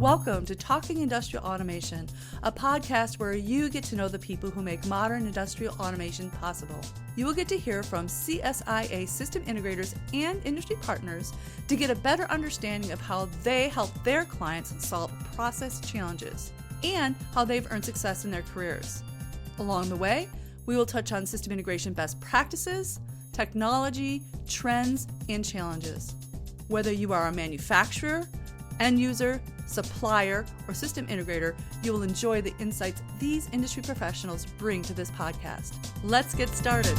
Welcome to Talking Industrial Automation, a podcast where you get to know the people who make modern industrial automation possible. You will get to hear from CSIA system integrators and industry partners to get a better understanding of how they help their clients solve process challenges and how they've earned success in their careers. Along the way, we will touch on system integration best practices, technology, trends, and challenges. Whether you are a manufacturer, end user, supplier, or system integrator, you will enjoy the insights these industry professionals bring to this podcast. Let's get started.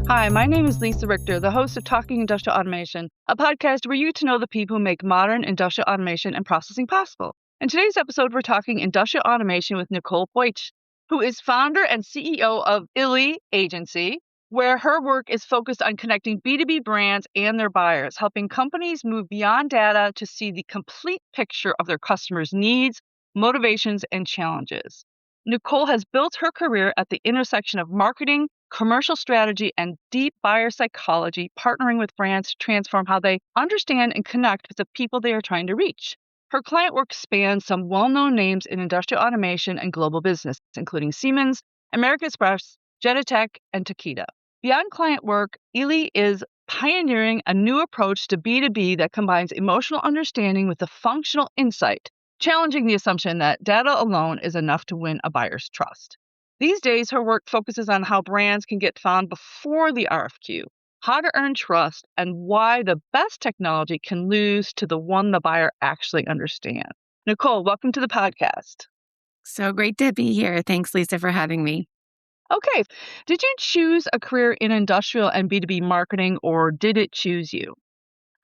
Hi, my name is Lisa Richter, the host of Talking Industrial Automation, a podcast where you get to know the people who make modern industrial automation and processing possible. In today's episode, we're talking industrial automation with Nicole Bojic, who is founder and CEO of ILLI Agency, where her work is focused on connecting B2B brands and their buyers, helping companies move beyond data to see the complete picture of their customers' needs, motivations, and challenges. Nicole has built her career at the intersection of marketing, commercial strategy, and deep buyer psychology, partnering with brands to transform how they understand and connect with the people they are trying to reach. Her client work spans some well-known names in industrial automation and global business, including Siemens, American Express, Genentech, and Takeda. Beyond client work, ILLI is pioneering a new approach to B2B that combines emotional understanding with the functional insight, challenging the assumption that data alone is enough to win a buyer's trust. These days, her work focuses on how brands can get found before the RFQ, how to earn trust, and why the best technology can lose to the one the buyer actually understands. Nicole, welcome to the podcast. So great to be here. Thanks, Lisa, for having me. Okay. Did you choose a career in industrial and B2B marketing, or did it choose you?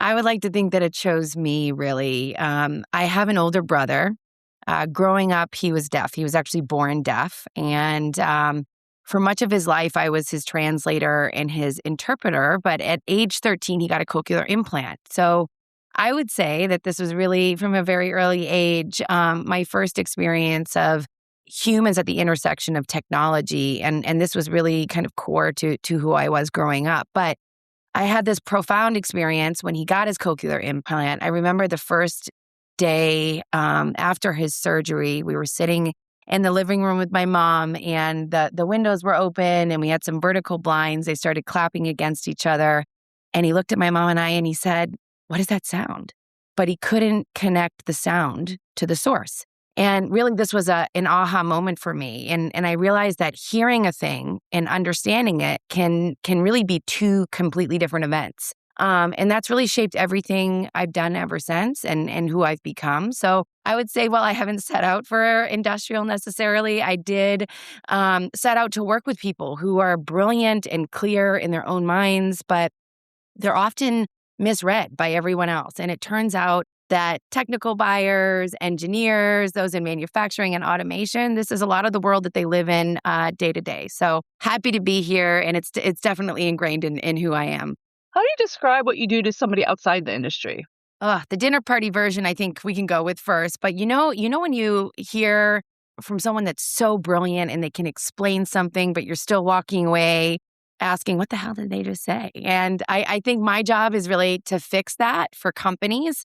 I would like to think that it chose me, really. I have an older brother. Growing up, he was deaf. He was actually born deaf. And for much of his life, I was his translator and his interpreter. But at age 13, he got a cochlear implant. So I would say that this was really, from a very early age, my first experience of humans at the intersection of technology. And this was really kind of core to who I was growing up. But I had this profound experience when he got his cochlear implant. I remember the first day after his surgery, we were sitting in the living room with my mom, and the windows were open and we had some vertical blinds. They started clapping against each other. And he looked at my mom and I and he said, "What is that sound?" But he couldn't connect the sound to the source. And really, this was an aha moment for me. And I realized that hearing a thing and understanding it can really be two completely different events. And that's really shaped everything I've done ever since and who I've become. So I would say, while I haven't set out for industrial necessarily, I did set out to work with people who are brilliant and clear in their own minds, but they're often misread by everyone else. And it turns out that technical buyers, engineers, those in manufacturing and automation, this is a lot of the world that they live in day to day. So happy to be here. And it's definitely ingrained in who I am. How do you describe what you do to somebody outside the industry? The dinner party version, I think we can go with first. But you know when you hear from someone that's so brilliant and they can explain something, but you're still walking away asking, what the hell did they just say? And I think my job is really to fix that for companies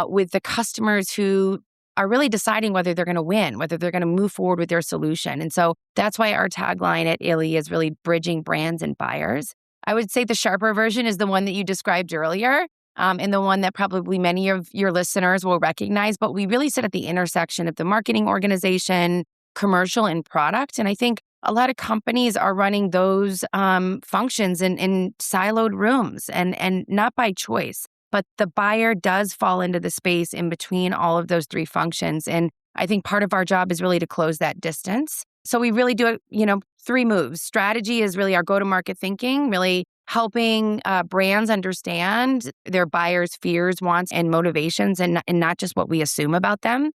with the customers who are really deciding whether they're going to win, whether they're going to move forward with their solution. And so that's why our tagline at ILLI is really bridging brands and buyers. I would say the sharper version is the one that you described earlier, and the one that probably many of your listeners will recognize. But we really sit at the intersection of the marketing organization, commercial, and product. And I think a lot of companies are running those functions in siloed rooms and not by choice. But the buyer does fall into the space in between all of those three functions. And I think part of our job is really to close that distance. So we really do it, three moves. Strategy is really our go-to-market thinking, really helping brands understand their buyers' fears, wants, and motivations, and not just what we assume about them.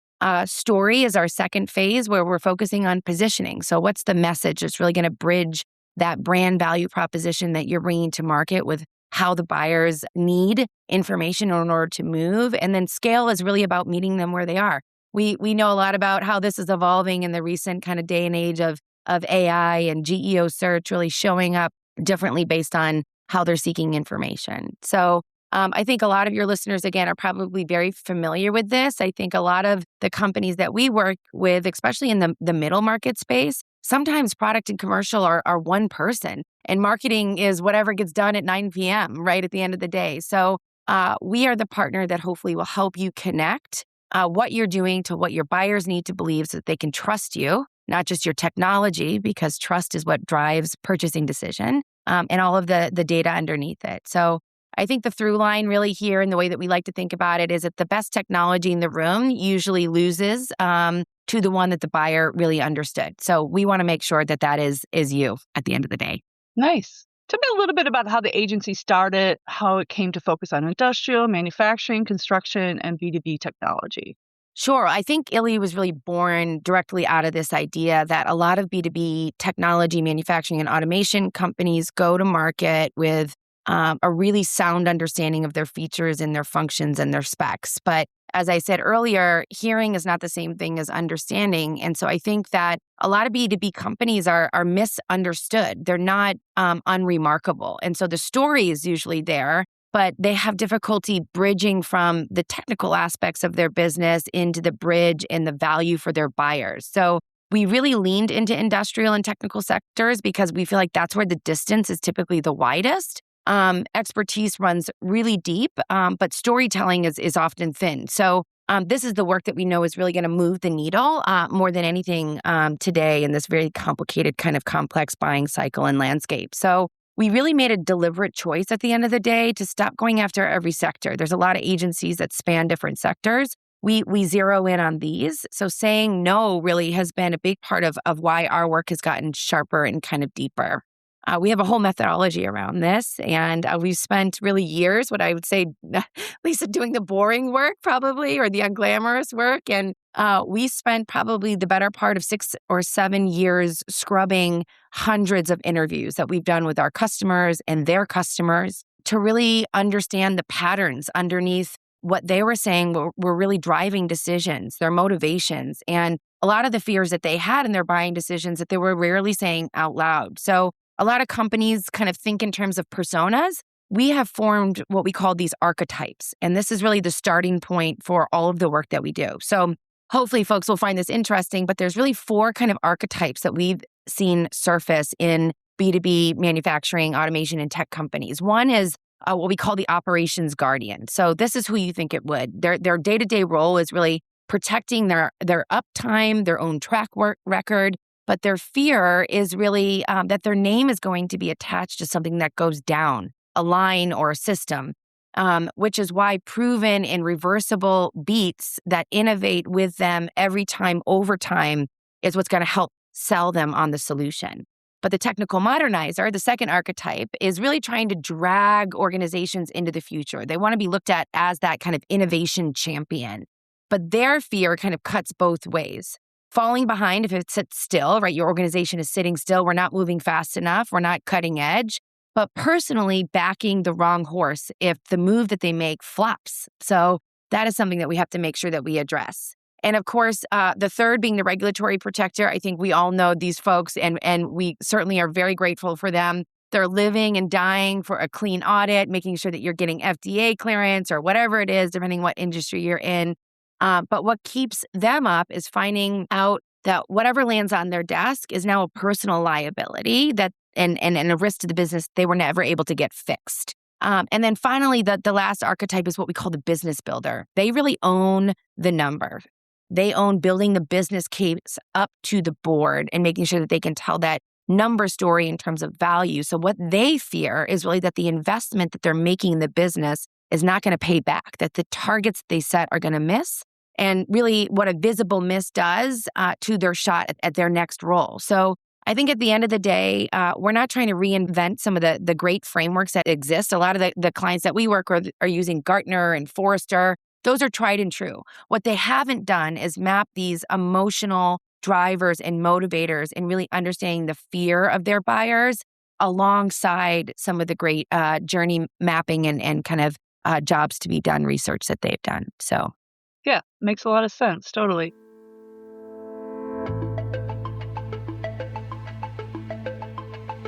Story is our second phase, where we're focusing on positioning. So what's the message that's really going to bridge that brand value proposition that you're bringing to market with how the buyers need information in order to move? And then scale is really about meeting them where they are. We know a lot about how this is evolving in the recent kind of day and age of AI and GEO search really showing up differently based on how they're seeking information. So I think a lot of your listeners, again, are probably very familiar with this. I think a lot of the companies that we work with, especially in the middle market space, sometimes product and commercial are one person, and marketing is whatever gets done at 9 p.m., right at the end of the day. So we are the partner that hopefully will help you connect what you're doing to what your buyers need to believe so that they can trust you, not just your technology, because trust is what drives purchasing decision, and all of the data underneath it. So I think the through line really here, and the way that we like to think about it, is that the best technology in the room usually loses to the one that the buyer really understood. So we want to make sure that that is you at the end of the day. Nice. Tell me a little bit about how the agency started, how it came to focus on industrial, manufacturing, construction, and B2B technology. Sure. I think ILLI was really born directly out of this idea that a lot of B2B technology, manufacturing, and automation companies go to market with a really sound understanding of their features and their functions and their specs. But as I said earlier, hearing is not the same thing as understanding. And so I think that a lot of B2B companies are misunderstood. They're not unremarkable. And so the story is usually there, but they have difficulty bridging from the technical aspects of their business into the bridge and the value for their buyers. So we really leaned into industrial and technical sectors because we feel like that's where the distance is typically the widest. Expertise runs really deep, but storytelling is often thin. So this is the work that we know is really going to move the needle more than anything today in this very complicated kind of complex buying cycle and landscape. So we really made a deliberate choice at the end of the day to stop going after every sector. There's a lot of agencies that span different sectors. We zero in on these. So saying no really has been a big part of why our work has gotten sharper and kind of deeper. We have a whole methodology around this, and we've spent really years, what I would say, Lisa, doing the boring work probably, or the unglamorous work. And we spent probably the better part of 6 or 7 years scrubbing hundreds of interviews that we've done with our customers and their customers to really understand the patterns underneath what they were saying were really driving decisions, their motivations, and a lot of the fears that they had in their buying decisions that they were rarely saying out loud. So a lot of companies kind of think in terms of personas. We have formed what we call these archetypes, and this is really the starting point for all of the work that we do. So hopefully folks will find this interesting, but there's really 4 kind of archetypes that we've seen surface in B2B manufacturing, automation, and tech companies. One is what we call the operations guardian. So this is who you think it would. Their day-to-day role is really protecting their uptime, their own track record, but their fear is really that their name is going to be attached to something that goes down, a line or a system, which is why proven and reversible beats that innovate with them every time over time is what's going to help sell them on the solution. But the technical modernizer, the second archetype, is really trying to drag organizations into the future. They want to be looked at as that kind of innovation champion. But their fear kind of cuts both ways. Falling behind if it sits still, right? Your organization is sitting still. We're not moving fast enough. We're not cutting edge. But personally backing the wrong horse if the move that they make flops. So that is something that we have to make sure that we address. And of course, the third being the regulatory protector. I think we all know these folks, and we certainly are very grateful for them. They're living and dying for a clean audit, making sure that you're getting FDA clearance or whatever it is, depending what industry you're in. But what keeps them up is finding out that whatever lands on their desk is now a personal liability that and a risk to the business they were never able to get fixed. And then finally, the last archetype is what we call the business builder. They really own the number. They own building the business case up to the board and making sure that they can tell that number story in terms of value. So what they fear is really that the investment that they're making in the business is not going to pay back, that the targets they set are going to miss, and really what a visible miss does to their shot at their next role. So I think at the end of the day, we're not trying to reinvent some of the great frameworks that exist. A lot of the clients that we work with are using Gartner and Forrester. Those are tried and true. What they haven't done is map these emotional drivers and motivators and really understanding the fear of their buyers alongside some of the great journey mapping and kind of jobs to be done research that they've done. So, yeah, makes a lot of sense. Totally.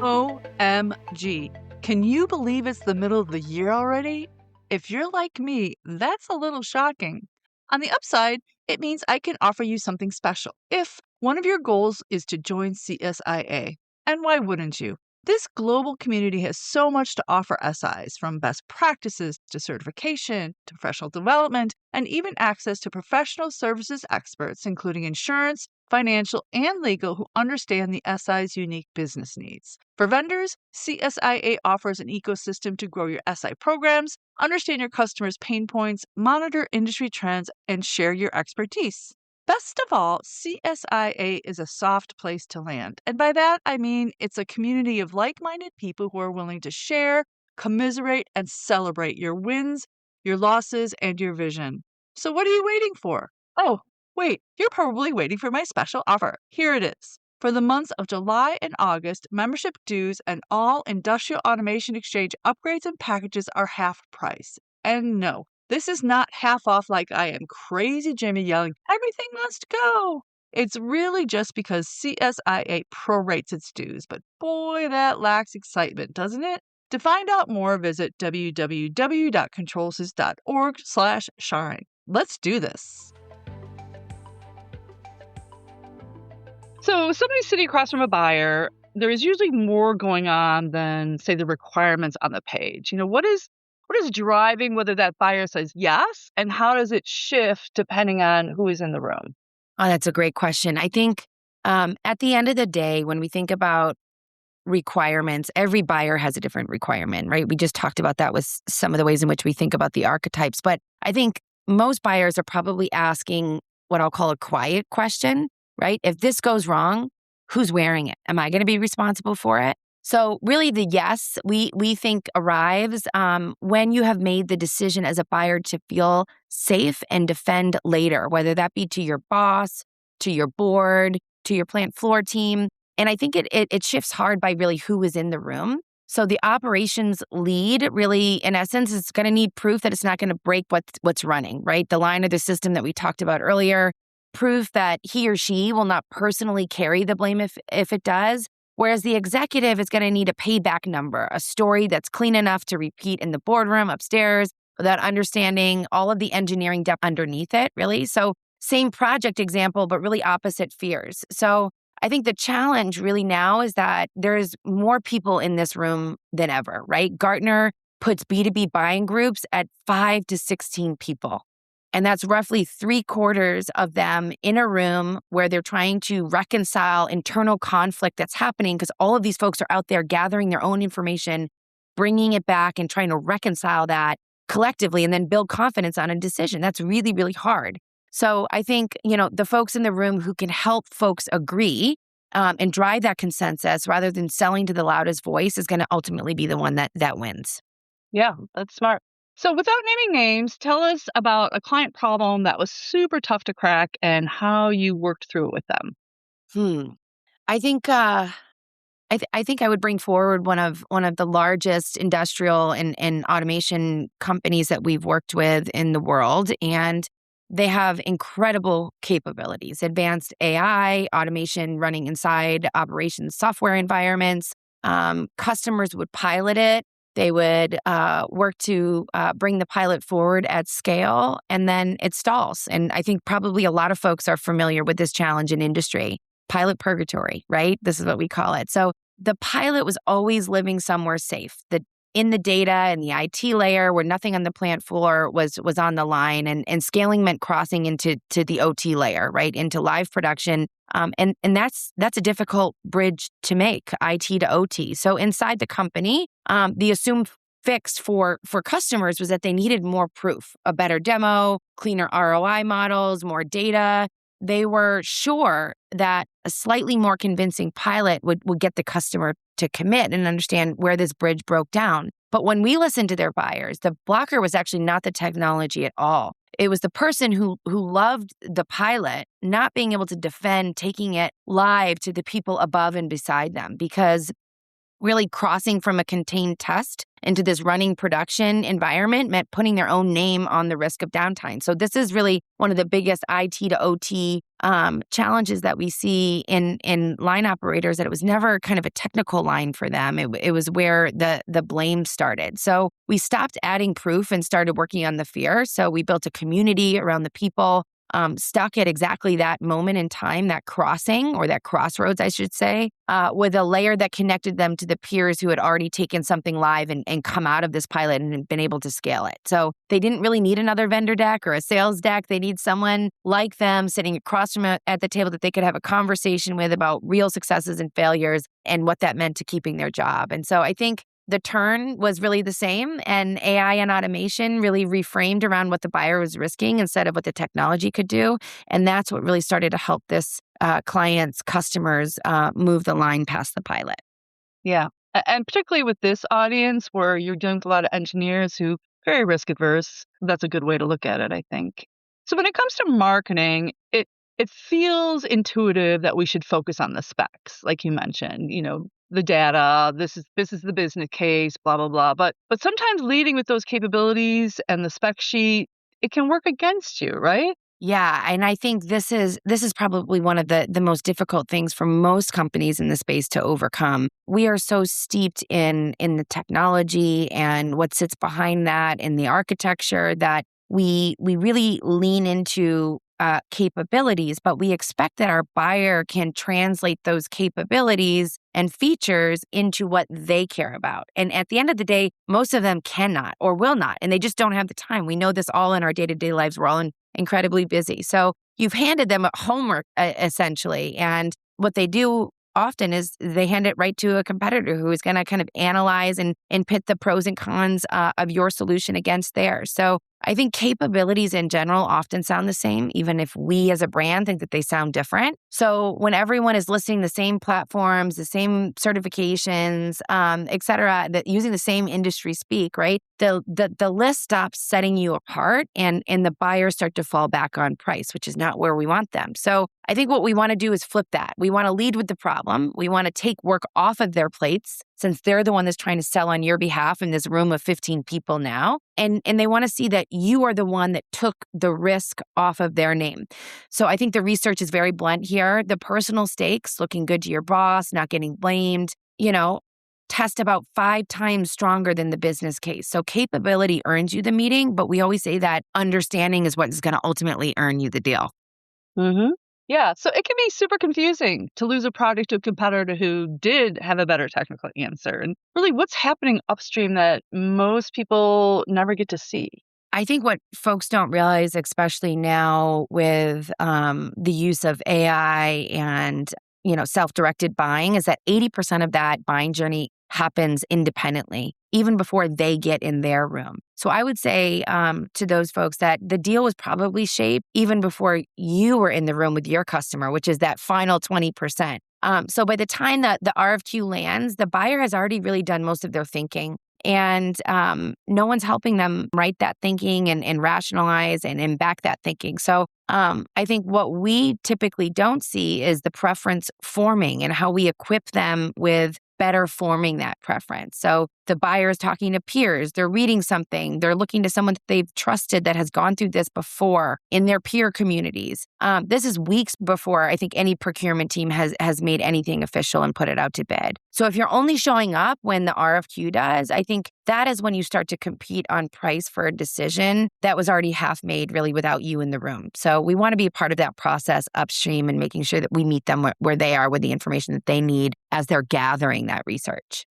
OMG. Can you believe it's the middle of the year already? If you're like me, that's a little shocking. On the upside, it means I can offer you something special if one of your goals is to join CSIA. And why wouldn't you? This global community has so much to offer SIs, from best practices to certification to professional development, and even access to professional services experts, including insurance, financial, and legal, who understand the SI's unique business needs. For vendors, CSIA offers an ecosystem to grow your SI programs, understand your customers' pain points, monitor industry trends, and share your expertise. Best of all, CSIA is a soft place to land. And by that, I mean it's a community of like minded people who are willing to share, commiserate, and celebrate your wins, your losses, and your vision. So, what are you waiting for? Oh, wait, you're probably waiting for my special offer. Here it is. For the months of July and August, membership dues and all Industrial Automation Exchange upgrades and packages are half price. And no, this is not half off like I am crazy Jimmy yelling, "Everything must go!" It's really just because CSIA prorates its dues, but boy, that lacks excitement, doesn't it? To find out more, visit www.controlsys.org/shine. Let's do this. So, somebody sitting across from a buyer, there is usually more going on than, say, the requirements on the page. What is driving whether that buyer says yes, and how does it shift depending on who is in the room? Oh, that's a great question. I think at the end of the day, when we think about requirements, every buyer has a different requirement, right? We just talked about that with some of the ways in which we think about the archetypes. But I think most buyers are probably asking what I'll call a quiet question, right? If this goes wrong, who's wearing it? Am I going to be responsible for it? So really the yes, we think arrives when you have made the decision as a buyer to feel safe and defend later, whether that be to your boss, to your board, to your plant floor team. And I think it shifts hard by really who is in the room. So the operations lead really, in essence, is going to need proof that it's not going to break what's running, right? The line of the system that we talked about earlier, proof that he or she will not personally carry the blame if it does. Whereas the executive is going to need a payback number, a story that's clean enough to repeat in the boardroom upstairs without understanding all of the engineering depth underneath it, really. So same project example, but really opposite fears. So I think the challenge really now is that there's more people in this room than ever, right? Gartner puts B2B buying groups at 5 to 16 people. And that's roughly 3/4 of them in a room where they're trying to reconcile internal conflict that's happening because all of these folks are out there gathering their own information, bringing it back and trying to reconcile that collectively and then build confidence on a decision. That's really, really hard. So I think, the folks in the room who can help folks agree and drive that consensus rather than selling to the loudest voice is going to ultimately be the one that wins. Yeah, that's smart. So, without naming names, tell us about a client problem that was super tough to crack and how you worked through it with them. Hmm. I think I think I would bring forward one of the largest industrial and automation companies that we've worked with in the world, and they have incredible capabilities, advanced AI, automation running inside operations software environments. Customers would pilot it. They would work to bring the pilot forward at scale, and then it stalls. And I think probably a lot of folks are familiar with this challenge in industry. Pilot purgatory, right? This is what we call it. So the pilot was always living somewhere safe. In the data and the IT layer where nothing on the plant floor was on the line, and scaling meant crossing into the OT layer, right? Into live production. And that's a difficult bridge to make, IT to OT. So inside the company, the assumed fix for customers was that they needed more proof, a better demo, cleaner ROI models, more data. They were sure that a slightly more convincing pilot would get the customer to commit and understand where this bridge broke down. But when we listened to their buyers, the blocker was actually not the technology at all. It was the person who loved the pilot not being able to defend taking it live to the people above and beside them, because really crossing from a contained test into this running production environment meant putting their own name on the risk of downtime. So this is really one of the biggest IT to OT challenges that we see in line operators, that it was never kind of a technical line for them. It was where the blame started. So we stopped adding proof and started working on the fear. So we built a community around the people stuck at exactly that moment in time, that crossing, or that crossroads, I should say, with a layer that connected them to the peers who had already taken something live and come out of this pilot and been able to scale it. So they didn't really need another vendor deck or a sales deck. They need someone like them sitting across from at the table that they could have a conversation with about real successes and failures and what that meant to keeping their job. And so I think the turn was really the same, and AI and automation really reframed around what the buyer was risking instead of what the technology could do. And that's what really started to help this client's customers move the line past the pilot. Yeah. And particularly with this audience where you're dealing with a lot of engineers who are very risk adverse, that's a good way to look at it, I think. So when it comes to marketing, it feels intuitive that we should focus on the specs, like you mentioned, the data, this is the business case, blah, blah, blah. But sometimes leading with those capabilities and the spec sheet, it can work against you, right? Yeah, and I think this is probably one of the most difficult things for most companies in the space to overcome. We are so steeped in the technology and what sits behind that, in the architecture, that we really lean into capabilities, but we expect that our buyer can translate those capabilities and features into what they care about. And at the end of the day, most of them cannot or will not, and they just don't have the time. We know this all in our day-to-day lives. We're all incredibly busy. So you've handed them homework, essentially. And what they do often is they hand it right to a competitor who is going to kind of analyze and pit the pros and cons of your solution against theirs. So I think capabilities in general often sound the same, even if we as a brand think that they sound different. So when everyone is listing the same platforms, the same certifications, et cetera, that using the same industry speak, right? The list stops setting you apart, and the buyers start to fall back on price, which is not where we want them. So I think what we want to do is flip that. We want to lead with the problem. We want to take work off of their plates, since they're the one that's trying to sell on your behalf in this room of 15 people now. And they want to see that you are the one that took the risk off of their name. So I think the research is very blunt here. The personal stakes, looking good to your boss, not getting blamed, test about 5 times stronger than the business case. So capability earns you the meeting, but we always say that understanding is what is going to ultimately earn you the deal. Mm-hmm. Yeah, so it can be super confusing to lose a product to a competitor who did have a better technical answer. And really, what's happening upstream that most people never get to see? I think what folks don't realize, especially now with the use of AI and self-directed buying, is that 80% of that buying journey happens independently, even before they get in their room. So I would say to those folks that the deal was probably shaped even before you were in the room with your customer, which is that final 20%. So by the time that the RFQ lands, the buyer has already really done most of their thinking. And no one's helping them write that thinking and rationalize and back that thinking. So I think what we typically don't see is the preference forming and how we equip them with better forming that preference. So the buyer is talking to peers, they're reading something, they're looking to someone that they've trusted that has gone through this before in their peer communities. This is weeks before I think any procurement team has made anything official and put it out to bid. So if you're only showing up when the RFQ does, I think that is when you start to compete on price for a decision that was already half made really without you in the room. So we want to be a part of that process upstream and making sure that we meet them where they are with the information that they need as they're gathering that research.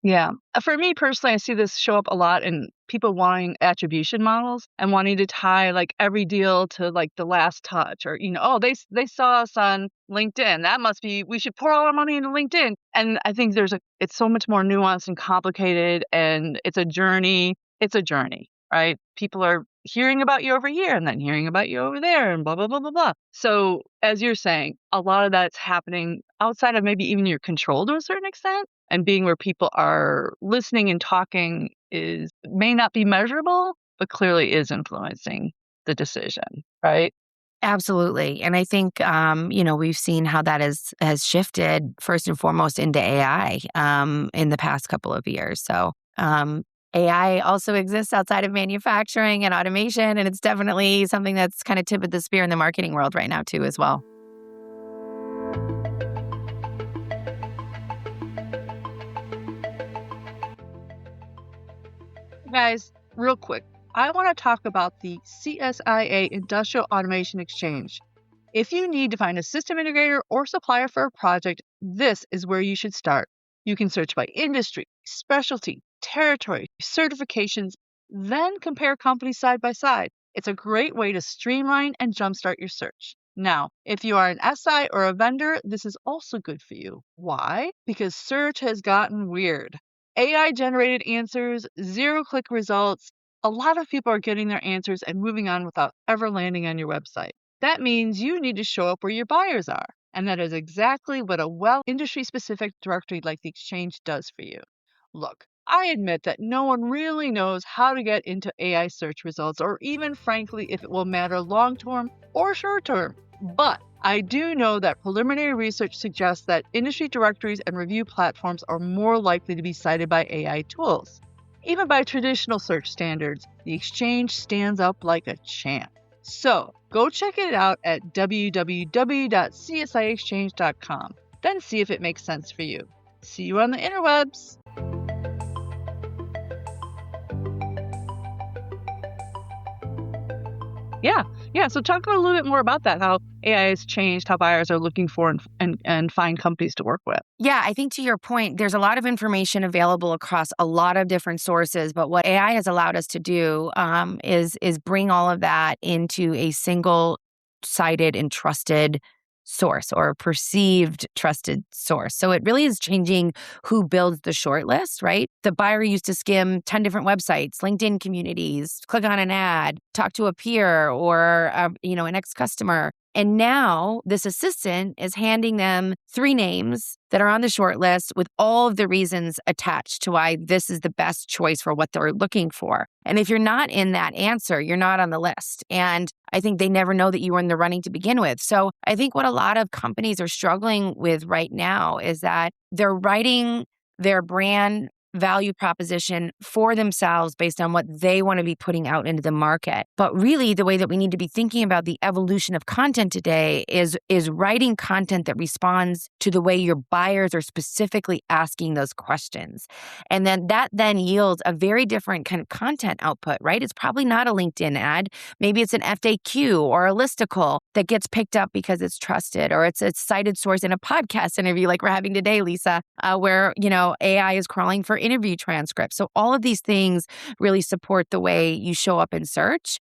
Yeah. For me personally, I see this show up a lot in people wanting attribution models and wanting to tie like every deal to like the last touch, or, they saw us on LinkedIn. That must be, we should pour all our money into LinkedIn. And I think it's so much more nuanced and complicated, and it's a journey. It's a journey, right? People are hearing about you over here and then hearing about you over there and blah, blah, blah, blah, blah. So as you're saying, a lot of that's happening outside of maybe even your control to a certain extent, and being where people are listening and talking may not be measurable, but clearly is influencing the decision, right? Absolutely. And I think, we've seen how that has shifted first and foremost into AI in the past couple of years. So AI also exists outside of manufacturing and automation, and it's definitely something that's kind of tip of the spear in the marketing world right now too as well. Guys, real quick, I want to talk about the CSIA Industrial Automation Exchange. If you need to find a system integrator or supplier for a project, this is where you should start. You can search by industry, specialty, territory, certifications, then compare companies side by side. It's a great way to streamline and jumpstart your search. Now, if you are an SI or a vendor, this is also good for you. Why? Because search has gotten weird. AI generated answers, zero-click results. A lot of people are getting their answers and moving on without ever landing on your website. That means you need to show up where your buyers are. And that is exactly what a industry specific directory like the Exchange does for you. Look, I admit that no one really knows how to get into AI search results, or even frankly, if it will matter long term or short term. But I do know that preliminary research suggests that industry directories and review platforms are more likely to be cited by AI tools. Even by traditional search standards, the Exchange stands up like a champ. So go check it out at www.csiexchange.com. Then see if it makes sense for you. See you on the interwebs. Yeah. So talk a little bit more about that, how AI has changed how buyers are looking for and find companies to work with. Yeah, I think to your point, there's a lot of information available across a lot of different sources. But what AI has allowed us to do is bring all of that into a single-sided and trusted source, or a perceived trusted source. So it really is changing who builds the shortlist, right? The buyer used to skim 10 different websites, LinkedIn communities, click on an ad, talk to a peer or an ex-customer. And now this assistant is handing them 3 names that are on the short list with all of the reasons attached to why this is the best choice for what they're looking for. And if you're not in that answer, you're not on the list. And I think they never know that you were in the running to begin with. So I think what a lot of companies are struggling with right now is that they're writing their brand value proposition for themselves based on what they want to be putting out into the market. But really, the way that we need to be thinking about the evolution of content today is writing content that responds to the way your buyers are specifically asking those questions. And then that yields a very different kind of content output, right? It's probably not a LinkedIn ad. Maybe it's an FAQ or a listicle that gets picked up because it's trusted, or it's a cited source in a podcast interview like we're having today, Lisa, where, AI is crawling for interview transcripts. So all of these things really support the way you show up in search.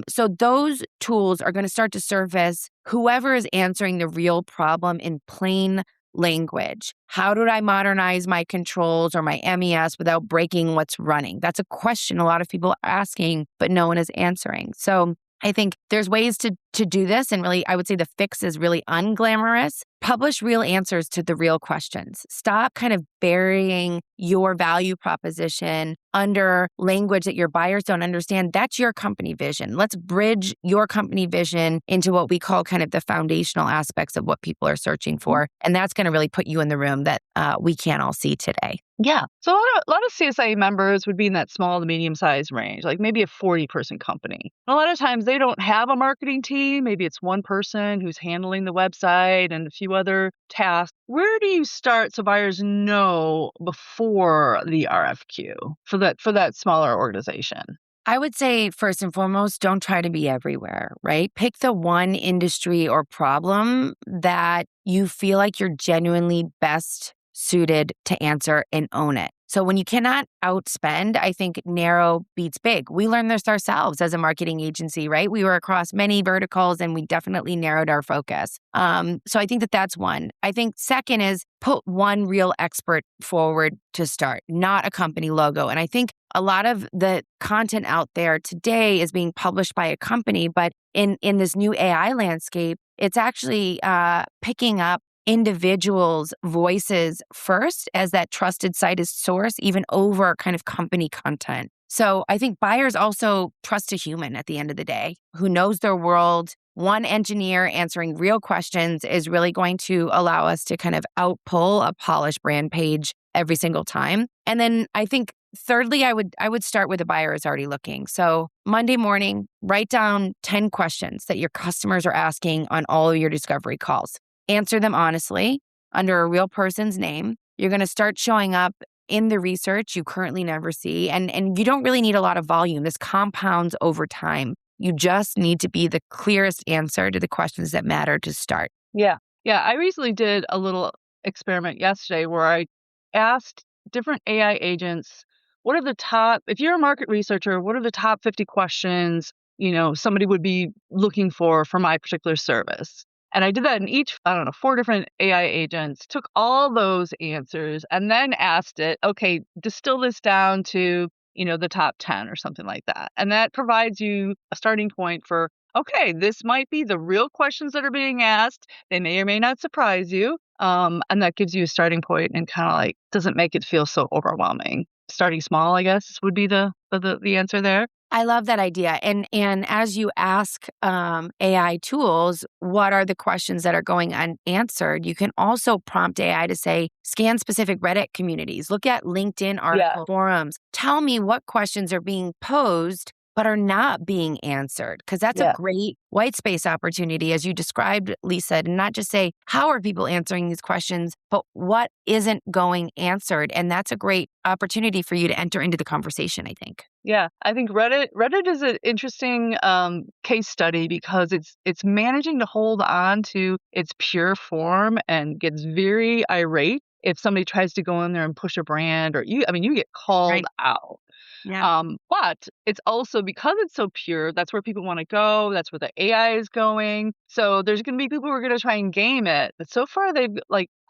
So those tools are going to start to surface whoever is answering the real problem in plain language. How did I modernize my controls or my MES without breaking what's running? That's a question a lot of people are asking, but no one is answering. So I think there's ways to do this. And really, I would say the fix is really unglamorous. Publish real answers to the real questions. Stop kind of burying your value proposition under language that your buyers don't understand. That's your company vision. Let's bridge your company vision into what we call kind of the foundational aspects of what people are searching for. And that's going to really put you in the room that we can't all see today. Yeah. So a lot of CSIA members would be in that small to medium size range, like maybe a 40-person company. A lot of times they don't have a marketing team. Maybe it's one person who's handling the website and a few other tasks. Where do you start so buyers know before the RFQ for that smaller organization? I would say first and foremost, don't try to be everywhere, right? Pick the one industry or problem that you feel like you're genuinely best suited to answer and own it. So when you cannot outspend, I think narrow beats big. We learned this ourselves as a marketing agency, right? We were across many verticals and we definitely narrowed our focus. So I think that's one. I think second is put one real expert forward to start, not a company logo. And I think a lot of the content out there today is being published by a company, but in this new AI landscape, it's actually picking up individuals' voices first as that trusted cited source, even over kind of company content. So I think buyers also trust a human at the end of the day who knows their world, one engineer answering real questions is really going to allow us to kind of outpull a polished brand page every single time. And then I think thirdly, I would start with a buyer who's already looking. So Monday morning, write down 10 questions that your customers are asking on all of your discovery calls. Answer them honestly under a real person's name. You're going to start showing up in the research you currently never see. And you don't really need a lot of volume. This compounds over time. You just need to be the clearest answer to the questions that matter to start. Yeah. Yeah. I recently did a little experiment yesterday where I asked different AI agents, what are the top, if you're a market researcher, what are the top 50 questions, somebody would be looking for my particular service? And I did that in each, 4 different AI agents, took all those answers and then asked it, okay, distill this down to, the top 10 or something like that. And that provides you a starting point for, okay, this might be the real questions that are being asked. They may or may not surprise you. And that gives you a starting point and kind of like doesn't make it feel so overwhelming. Starting small, I guess, would be the answer there. I love that idea. And as you ask AI tools, what are the questions that are going unanswered, you can also prompt AI to say, scan specific Reddit communities, look at LinkedIn article forums. Tell me what questions are being posed but are not being answered. Because that's a great white space opportunity, as you described, Lisa, and not just say, how are people answering these questions, but what isn't going answered? And that's a great opportunity for you to enter into the conversation, I think. Yeah, I think Reddit is an interesting case study because it's managing to hold on to its pure form and gets very irate if somebody tries to go in there and push a brand or you get called out. Yeah. But it's also because it's so pure, that's where people want to go. That's where the AI is going. So there's going to be people who are going to try and game it. But so far, they've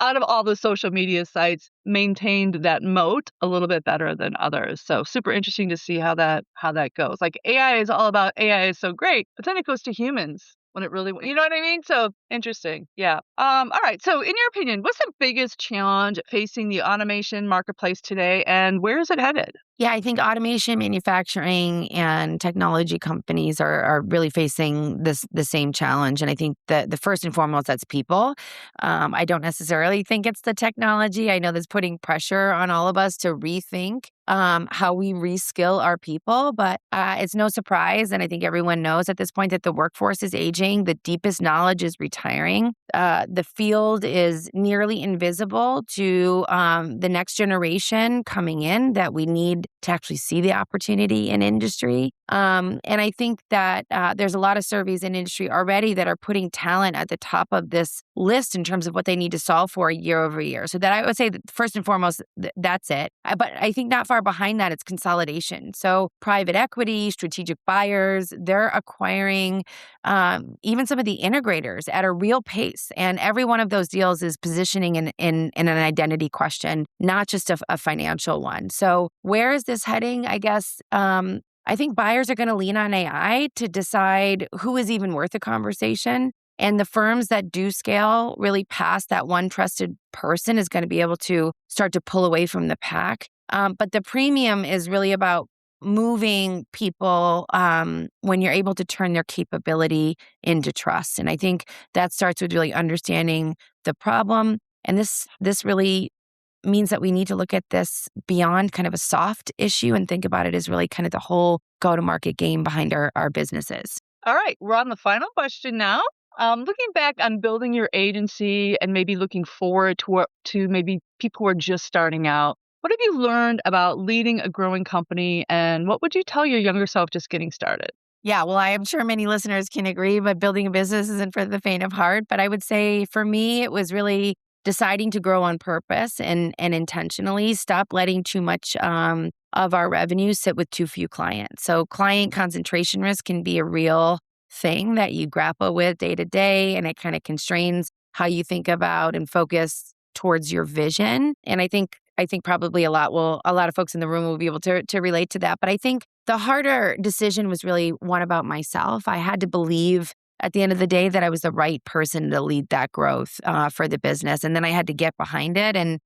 out of all the social media sites, maintained that moat a little bit better than others. So super interesting to see how that goes. Like AI is all about AI is so great, but then it goes to humans when it really, you know what I mean? So interesting. Yeah. All right. So in your opinion, what's the biggest challenge facing the automation marketplace today and where is it headed? Yeah, I think automation, manufacturing, and technology companies are really facing the same challenge. And I think that the first and foremost, that's people. I don't necessarily think it's the technology. I know that's putting pressure on all of us to rethink how we reskill our people. But it's no surprise, and I think everyone knows at this point that the workforce is aging. The deepest knowledge is retiring. The field is nearly invisible to the next generation coming in that we need to actually see the opportunity in industry. And I think that there's a lot of surveys in industry already that are putting talent at the top of this list in terms of what they need to solve for year over year. So that I would say that first and foremost, that's it. But I think not far behind that, it's consolidation. So private equity, strategic buyers, they're acquiring even some of the integrators at a real pace. And every one of those deals is positioning in an identity question, not just a financial one. So where is this heading? I guess I think buyers are going to lean on AI to decide who is even worth a conversation. And the firms that do scale really past that one trusted person is going to be able to start to pull away from the pack. But the premium is really about moving people when you're able to turn their capability into trust. And I think that starts with really understanding the problem. And this really means that we need to look at this beyond kind of a soft issue and think about it as really kind of the whole go-to-market game behind our businesses. All right, we're on the final question now. Looking back on building your agency and maybe looking forward to maybe people who are just starting out, what have you learned about leading a growing company and what would you tell your younger self just getting started? Yeah, well, I am sure many listeners can agree, but building a business isn't for the faint of heart. But I would say for me, it was really deciding to grow on purpose and intentionally stop letting too much of our revenue sit with too few clients. So client concentration risk can be a real thing that you grapple with day to day, and it kind of constrains how you think about and focus towards your vision. And I think probably a lot of folks in the room will be able to relate to that. But I think the harder decision was really one about myself. I had to believe at the end of the day that I was the right person to lead that growth for the business. And then I had to get behind it and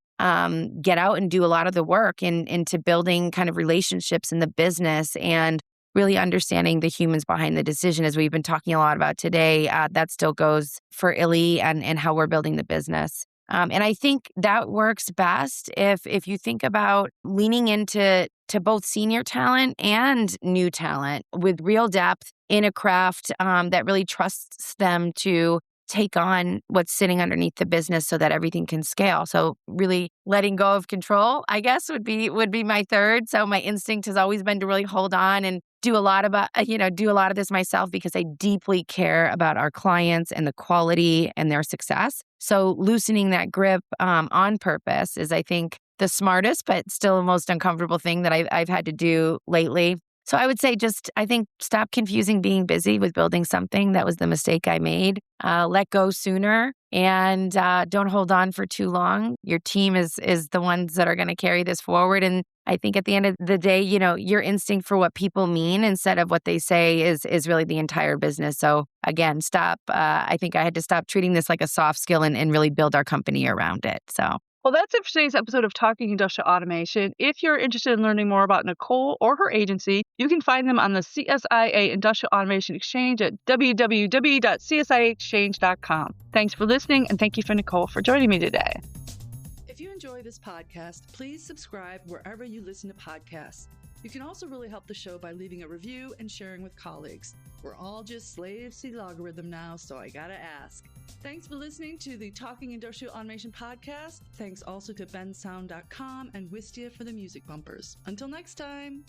get out and do a lot of the work into building kind of relationships in the business and really understanding the humans behind the decision, as we've been talking a lot about today, that still goes for ILLI and how we're building the business. And I think that works best if you think about leaning into both senior talent and new talent with real depth in a craft that really trusts them to take on what's sitting underneath the business so that everything can scale. So really letting go of control, I guess, would be my third. So my instinct has always been to really hold on and do a lot of this myself because I deeply care about our clients and the quality and their success. So loosening that grip on purpose is, I think, the smartest, but still the most uncomfortable thing that I've had to do lately. So I would say I think stop confusing being busy with building something. That was the mistake I made. Let go sooner and don't hold on for too long. Your team is the ones that are going to carry this forward. And I think at the end of the day, your instinct for what people mean instead of what they say is really the entire business. So again, stop. I think I had to stop treating this like a soft skill and really build our company around it. So. Well, that's it for today's episode of Talking Industrial Automation. If you're interested in learning more about Nicole or her agency, you can find them on the CSIA Industrial Automation Exchange at www.csiaexchange.com. Thanks for listening, and thank you for Nicole for joining me today. If you enjoy this podcast, please subscribe wherever you listen to podcasts. You can also really help the show by leaving a review and sharing with colleagues. We're all just slaves to the algorithm now, so I gotta ask. Thanks for listening to the Talking Industrial Automation podcast. Thanks also to bensound.com and Wistia for the music bumpers. Until next time.